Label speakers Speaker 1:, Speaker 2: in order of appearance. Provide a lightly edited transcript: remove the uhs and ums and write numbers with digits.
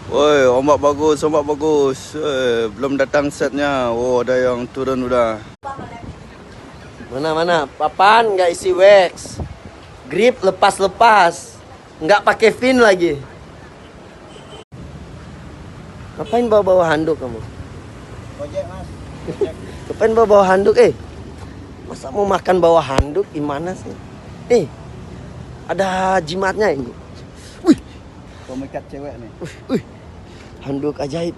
Speaker 1: Woi, ombak bagus, ombak bagus. Belum datang setnya. Oh, ada yang turun udah.
Speaker 2: Mana? Papan nggak isi wax. Grip lepas-lepas. Nggak pakai fin lagi. Ngapain bawa-bawa handuk kamu?
Speaker 1: Ojek, Mas.
Speaker 2: Ngapain bawa-bawa handuk? Masa mau makan bawa handuk gimana sih? Ada jimatnya ini.
Speaker 1: Pemikat cewek nih.
Speaker 2: Handuk ajaib.